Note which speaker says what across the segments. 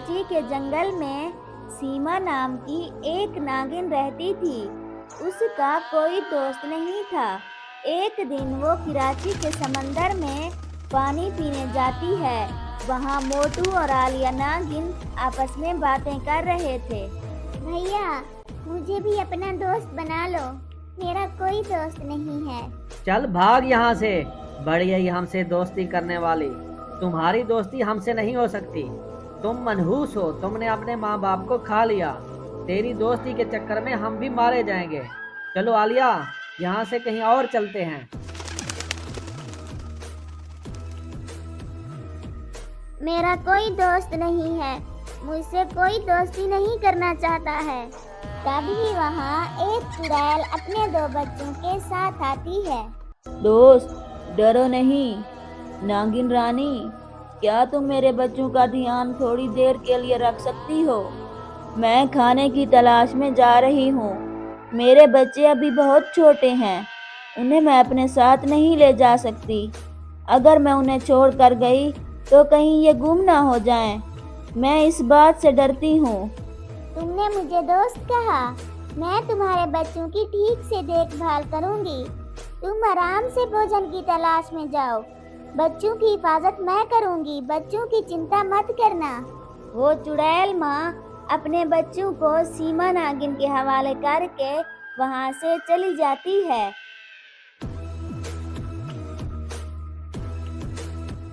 Speaker 1: कराची के जंगल में सीमा नाम की एक नागिन रहती थी। उसका कोई दोस्त नहीं था। एक दिन वो कराची के समंदर में पानी पीने जाती है। वहाँ मोटू और आलिया नागिन आपस में बातें कर रहे थे।
Speaker 2: भैया, मुझे भी अपना दोस्त बना लो। मेरा कोई दोस्त नहीं है।
Speaker 3: चल भाग यहाँ से, बड़ी है हमसे दोस्ती करने वाली। तुम्हारी दोस्ती हमसे नहीं हो सकती। तुम मनहूस हो, तुमने अपने माँ बाप को खा लिया। तेरी दोस्ती के चक्कर में हम भी मारे जाएंगे। चलो आलिया, यहाँ से कहीं और चलते हैं।
Speaker 2: मेरा कोई दोस्त नहीं है। मुझसे कोई दोस्ती नहीं करना चाहता है। तभी वहाँ एक चुड़ैल अपने 2 बच्चों के साथ आती है।
Speaker 1: दोस्त, डरो नहीं। नागिन रानी, क्या तुम मेरे बच्चों का ध्यान थोड़ी देर के लिए रख सकती हो? मैं खाने की तलाश में जा रही हूँ। मेरे बच्चे अभी बहुत छोटे हैं, उन्हें मैं अपने साथ नहीं ले जा सकती। अगर मैं उन्हें छोड़कर गई तो कहीं ये गुम ना हो जाएं। मैं इस बात से डरती हूँ।
Speaker 2: तुमने मुझे दोस्त कहा। मैं तुम्हारे बच्चों की ठीक से देखभाल करूंगी। तुम आराम से भोजन की तलाश में जाओ। बच्चों की हिफाजत मैं करूंगी। बच्चों की चिंता मत करना। वो चुड़ैल माँ अपने बच्चों को सीमा नागिन के हवाले करके वहाँ से चली जाती है।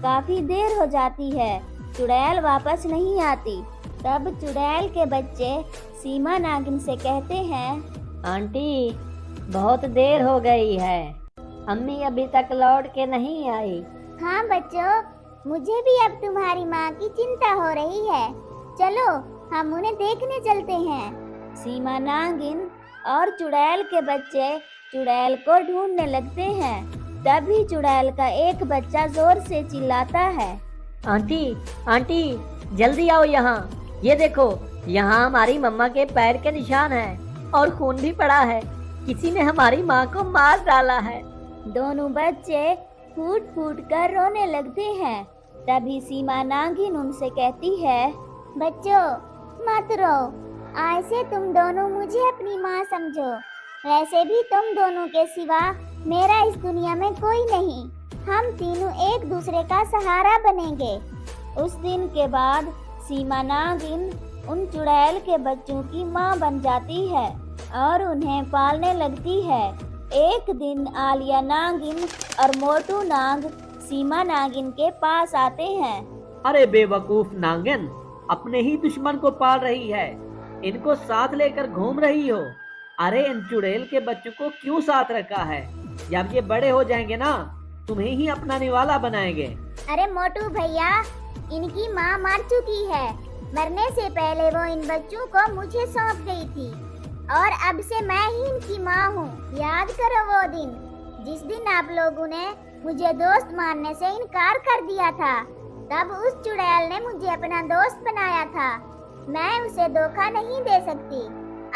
Speaker 2: काफी देर हो जाती है, चुड़ैल वापस नहीं आती। तब चुड़ैल के बच्चे सीमा नागिन से कहते हैं,
Speaker 4: आंटी, बहुत देर हो गई है, अम्मी अभी तक लौट के नहीं आई।
Speaker 2: हाँ बच्चों, मुझे भी अब तुम्हारी माँ की चिंता हो रही है। चलो हम उन्हें देखने चलते हैं। सीमा नागिन और चुड़ैल के बच्चे चुड़ैल को ढूंढने लगते हैं। तभी चुड़ैल का एक बच्चा जोर से चिल्लाता है,
Speaker 4: आंटी, आंटी, जल्दी आओ यहाँ। ये देखो, यहाँ हमारी मम्मा के पैर के निशान हैं और खून भी पड़ा है। किसी ने हमारी माँ को मार डाला है।
Speaker 2: दोनों बच्चे फूट फूट कर रोने लगते हैं। तभी सीमा नागिन उनसे कहती है, बच्चों मत रो। आज से तुम दोनों मुझे अपनी माँ समझो। वैसे भी तुम दोनों के सिवा मेरा इस दुनिया में कोई नहीं। हम तीनों एक दूसरे का सहारा बनेंगे। उस दिन के बाद सीमा नागिन उन चुड़ैल के बच्चों की माँ बन जाती है और उन्हें पालने लगती है। एक दिन आलिया नागिन और मोटू नाग सीमा नागिन के पास आते हैं।
Speaker 3: अरे बेवकूफ नागिन, अपने ही दुश्मन को पाल रही है, इनको साथ लेकर घूम रही हो। अरे इन चुड़ैल के बच्चों को क्यों साथ रखा है? जब ये बड़े हो जाएंगे ना, तुम्हें ही अपना निवाला बनाएंगे।
Speaker 2: अरे मोटू भैया, इनकी माँ मर चुकी है। मरने से पहले वो इन बच्चों को मुझे सौंप गई थी और अब से मैं ही इनकी माँ हूँ। याद करो वो दिन, जिस दिन आप लोगों ने मुझे दोस्त मानने से इनकार कर दिया था। तब उस चुड़ैल ने मुझे अपना दोस्त बनाया था। मैं उसे धोखा नहीं दे सकती।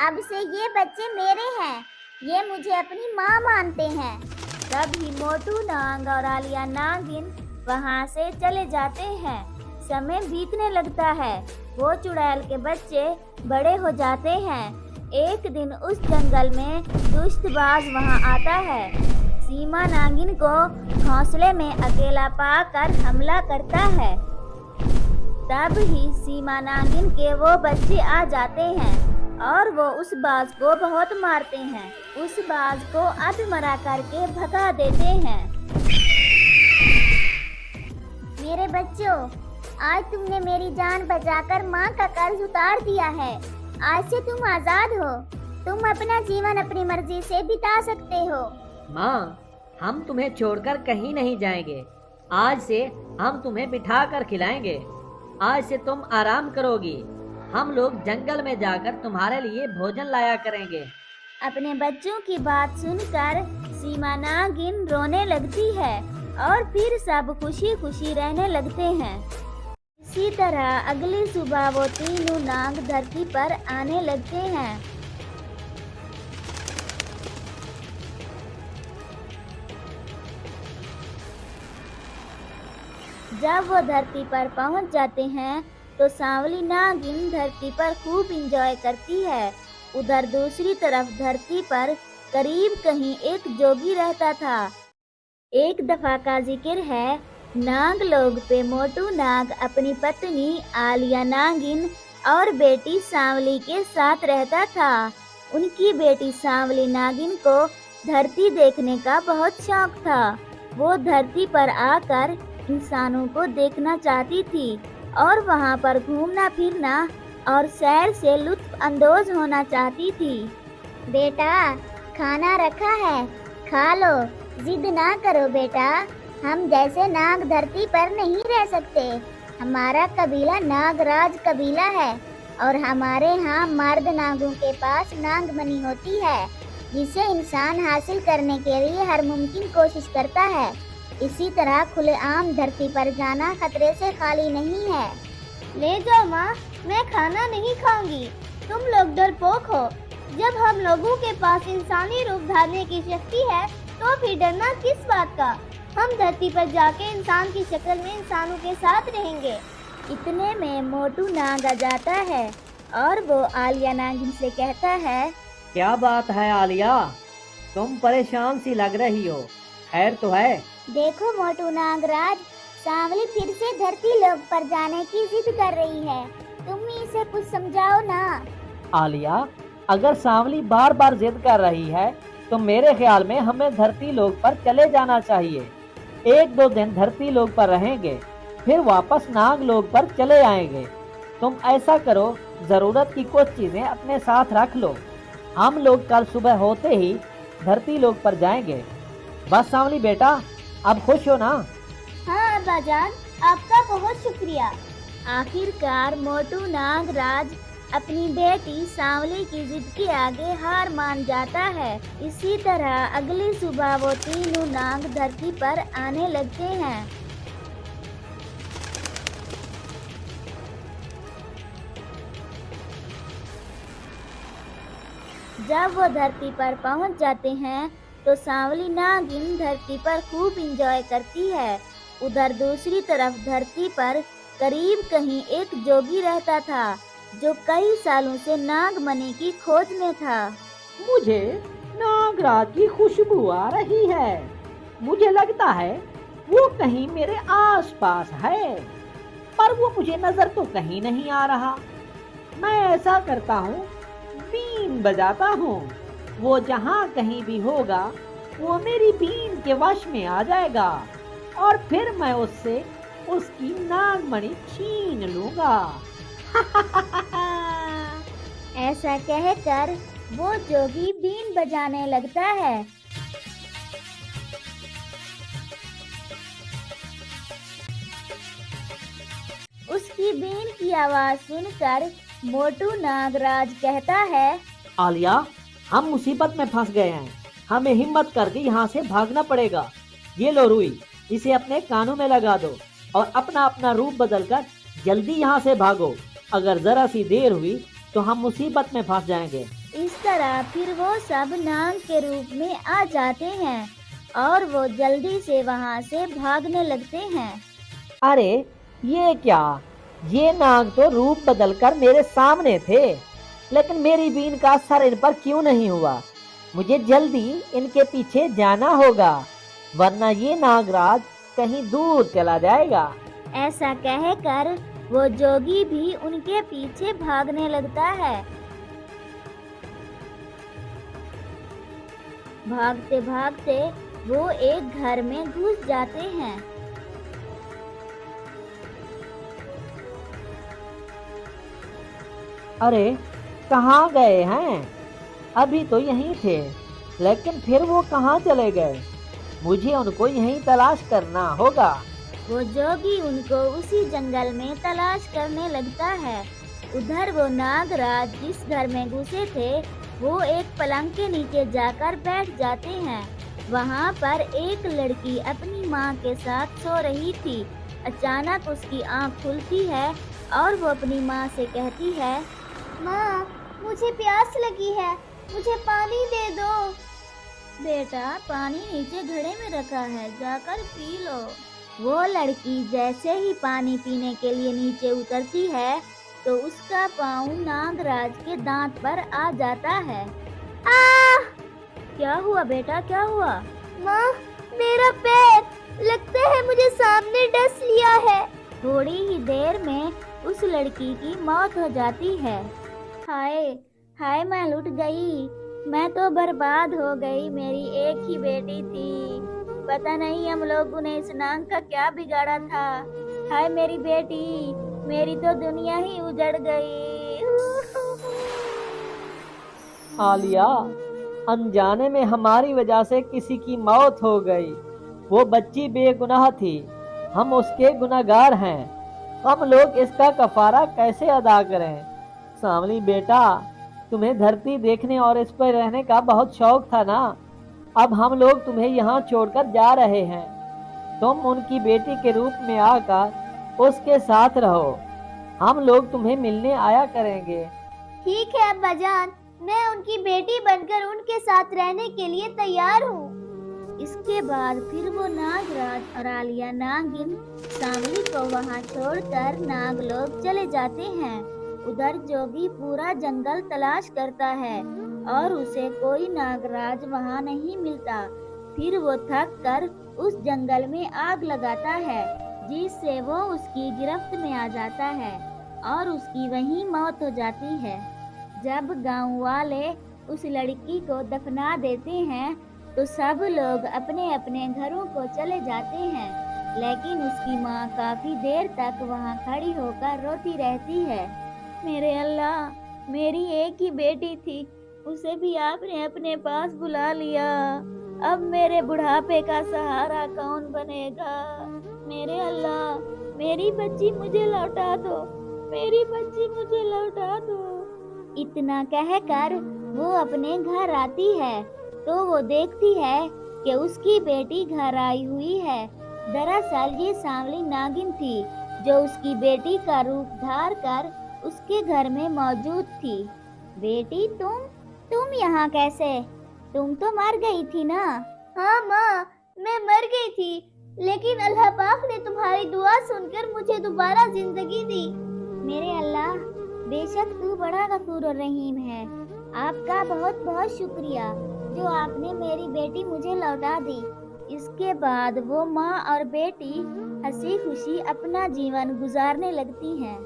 Speaker 2: अब से ये बच्चे मेरे हैं। ये मुझे अपनी माँ मानते हैं।
Speaker 1: तभी मोटू नाग और आलिया नागिन वहाँ से चले जाते हैं। समय बीतने लगता है। वो चुड़ैल के बच्चे बड़े हो जाते हैं। एक दिन उस जंगल में दुष्टबाज वहाँ आता है। सीमा नागिन को घोंसले में अकेला पाकर हमला करता है। तब ही सीमा नागिन के वो बच्चे आ जाते हैं और वो उस बाज को बहुत मारते हैं। उस बाज को अधमरा करके भगा देते हैं।
Speaker 2: मेरे बच्चों, आज तुमने मेरी जान बचाकर माँ का कर्ज उतार दिया है। आज से तुम आजाद हो। तुम अपना जीवन अपनी मर्जी से बिता सकते हो।
Speaker 4: माँ, हम तुम्हें छोड़कर कहीं नहीं जाएंगे। आज से हम तुम्हें बिठा कर खिलाएंगे। आज से तुम आराम करोगी। हम लोग जंगल में जाकर तुम्हारे लिए भोजन लाया करेंगे।
Speaker 1: अपने बच्चों की बात सुनकर सीमा नागिन रोने लगती है और फिर सब खुशी खुशी रहने लगते हैं। इसी तरह अगली सुबह वो तीनों नाग धरती पर आने लगते हैं। जब वो धरती पर पहुंच जाते हैं तो सांवली नागिन धरती पर खूब इंजॉय करती है। उधर दूसरी तरफ धरती पर करीब कहीं एक जोगी रहता था। एक दफा का जिक्र है, नाग लोग पे मोटू नाग अपनी पत्नी आलिया नागिन और बेटी सांवली के साथ रहता था। उनकी बेटी सांवली नागिन को धरती देखने का बहुत शौक था। वो धरती पर आकर इंसानों को देखना चाहती थी और वहाँ पर घूमना फिरना और सैर से लुत्फ अंदोज होना चाहती थी।
Speaker 2: बेटा, खाना रखा है, खा लो। जिद ना करो बेटा, हम जैसे नाग धरती पर नहीं रह सकते। हमारा कबीला नागराज कबीला है और हमारे यहाँ मर्द नागों के पास नागमणि होती है, जिसे इंसान हासिल करने के लिए हर मुमकिन कोशिश करता है। इसी तरह खुलेआम धरती पर जाना खतरे से खाली नहीं है।
Speaker 1: ले जाओ माँ, मैं खाना नहीं खाऊंगी। तुम लोग डरपोक हो। जब हम लोगों के पास इंसानी रूप धारने की शक्ति है तो फिर डरना किस बात का। हम धरती पर जाके इंसान की शक्ल में इंसानों के साथ रहेंगे।
Speaker 2: इतने में मोटू नाग आ जाता है और वो आलिया नागिन से कहता है,
Speaker 3: क्या बात है आलिया, तुम परेशान सी लग रही हो, खैर तो है?
Speaker 2: देखो मोटू नागराज, सांवली फिर से धरती लोक पर जाने की जिद कर रही है। तुम ही इसे कुछ समझाओ ना।
Speaker 3: आलिया, अगर सांवली बार बार जिद कर रही है तो मेरे ख्याल में हमें धरती लोक पर चले जाना चाहिए। एक दो दिन धरती लोक पर रहेंगे, फिर वापस नाग लोक पर चले आएंगे। तुम ऐसा करो, जरूरत की कुछ चीजें अपने साथ रख लो। हम लोग कल सुबह होते ही धरती लोक पर जाएंगे। बस सांवली बेटा, अब खुश हो ना?
Speaker 1: हाँ अब्बाजान, आपका बहुत शुक्रिया।
Speaker 2: आखिरकार मोटू नागराज अपनी बेटी सांवली की जिद के आगे हार मान जाता है। इसी तरह अगली सुबह वो तीनों नाग धरती पर आने लगते हैं। जब वो धरती पर पहुंच जाते हैं तो सांवली नागिन धरती पर खूब इंजॉय करती है। उधर दूसरी तरफ धरती पर करीब कहीं एक जोगी रहता था जो कई सालों से नागमणि की खोज में था।
Speaker 3: मुझे नागराज की खुशबू आ रही है। मुझे लगता है वो कहीं मेरे आसपास है, पर वो मुझे नजर तो कहीं नहीं आ रहा। मैं ऐसा करता हूँ, बीन बजाता हूँ। वो जहाँ कहीं भी होगा वो मेरी बीन के वश में आ जाएगा और फिर मैं उससे उसकी नागमणि छीन लूंगा।
Speaker 2: ऐसा कहकर वो जोगी बीन बजाने लगता है। उसकी बीन की आवाज सुनकर मोटू नागराज कहता है,
Speaker 3: आलिया, हम मुसीबत में फंस गए हैं। हमें हिम्मत करके यहाँ से भागना पड़ेगा। ये लो रुई, इसे अपने कानों में लगा दो और अपना अपना रूप बदलकर जल्दी यहाँ से भागो। अगर जरा सी देर हुई तो हम मुसीबत में फंस जाएंगे।
Speaker 2: इस तरह फिर वो सब नाग के रूप में आ जाते हैं और वो जल्दी से वहाँ से भागने लगते हैं।
Speaker 3: अरे ये क्या, ये नाग तो रूप बदलकर मेरे सामने थे, लेकिन मेरी बीन का असर इन पर क्यों नहीं हुआ? मुझे जल्दी इनके पीछे जाना होगा, वरना ये नागराज कहीं दूर चला जाएगा।
Speaker 2: ऐसा कहकर वो जोगी भी उनके पीछे भागने लगता है। भागते भागते वो एक घर में घुस जाते हैं।
Speaker 3: अरे कहाँ गए हैं? अभी तो यहीं थे, लेकिन फिर वो कहाँ चले गए? मुझे उनको यहीं तलाश करना होगा।
Speaker 2: वो जोगी उनको उसी जंगल में तलाश करने लगता है। उधर वो नागराज जिस घर में घुसे थे वो एक पलंग के नीचे जाकर बैठ जाते हैं। वहाँ पर एक लड़की अपनी माँ के साथ सो रही थी। अचानक उसकी आँख खुलती है और वो अपनी माँ से कहती है,
Speaker 1: माँ, मुझे प्यास लगी है, मुझे पानी दे दो।
Speaker 2: बेटा, पानी नीचे घड़े में रखा है, जाकर पी लो।
Speaker 1: वो लड़की जैसे ही पानी पीने के लिए नीचे उतरती है तो उसका पाँव नागराज के दांत पर आ जाता है। आह! क्या हुआ बेटा, क्या हुआ?
Speaker 2: माँ, मेरा पैर, लगता है मुझे सामने डस लिया है।
Speaker 1: थोड़ी ही देर में उस लड़की की मौत हो जाती है। हाय हाय, मैं लुट गई, मैं तो बर्बाद हो गई। मेरी एक ही बेटी थी, पता नहीं हम लोगों ने इस नाग का क्या बिगाड़ा था। हाय मेरी बेटी, मेरी तो दुनिया ही उजड़ गई।
Speaker 3: आलिया, अनजाने में हमारी वजह से किसी की मौत हो गई। वो बच्ची बेगुनाह थी, हम उसके गुनहगार हैं। हम लोग इसका कफारा कैसे अदा करें? सांवली बेटा, तुम्हें धरती देखने और इस पर रहने का बहुत शौक था ना। अब हम लोग तुम्हें यहाँ छोड़कर जा रहे हैं। तुम उनकी बेटी के रूप में आकर उसके साथ रहो। हम लोग तुम्हें मिलने आया करेंगे।
Speaker 2: ठीक है अब्बा जान, मैं उनकी बेटी बनकर उनके साथ रहने के लिए तैयार हूँ।
Speaker 1: इसके बाद फिर वो नागराज और आलिया नागिन सांवली को वहाँ छोड़कर नागलोक चले जाते हैं। उधर जोगी पूरा जंगल तलाश करता है और उसे कोई नागराज वहाँ नहीं मिलता। फिर वो थक कर उस जंगल में आग लगाता है, जिससे वो उसकी गिरफ्त में आ जाता है और उसकी वहीं मौत हो जाती है। जब गांव वाले उस लड़की को दफना देते हैं तो सब लोग अपने अपने घरों को चले जाते हैं, लेकिन उसकी माँ काफी देर तक वहाँ खड़ी होकर रोती रहती है। मेरे अल्लाह, मेरी एक ही बेटी थी, उसे भी आपने अपने पास बुला लिया। अब मेरे बुढ़ापे का सहारा कौन बनेगा? मेरे अल्लाह, मेरी बच्ची मुझे लौटा दो, मेरी बच्ची मुझे लौटा दो। इतना कहकर वो अपने घर आती है तो वो देखती है कि उसकी बेटी घर आई हुई है। दरअसल ये सांवली नागिन थी जो उसकी बेटी का रूप धार कर उसके घर में मौजूद थी। बेटी, तुम यहाँ कैसे? तुम तो मर गई थी ना?
Speaker 2: हाँ माँ, मैं मर गई थी, लेकिन अल्लाह पाक ने तुम्हारी दुआ सुनकर मुझे दोबारा जिंदगी दी।
Speaker 1: मेरे अल्लाह, बेशक तू बड़ा गफूर और रहीम है। आपका बहुत बहुत शुक्रिया जो आपने मेरी बेटी मुझे लौटा दी। इसके बाद वो माँ और बेटी हंसी खुशी अपना जीवन गुजारने लगती हैं।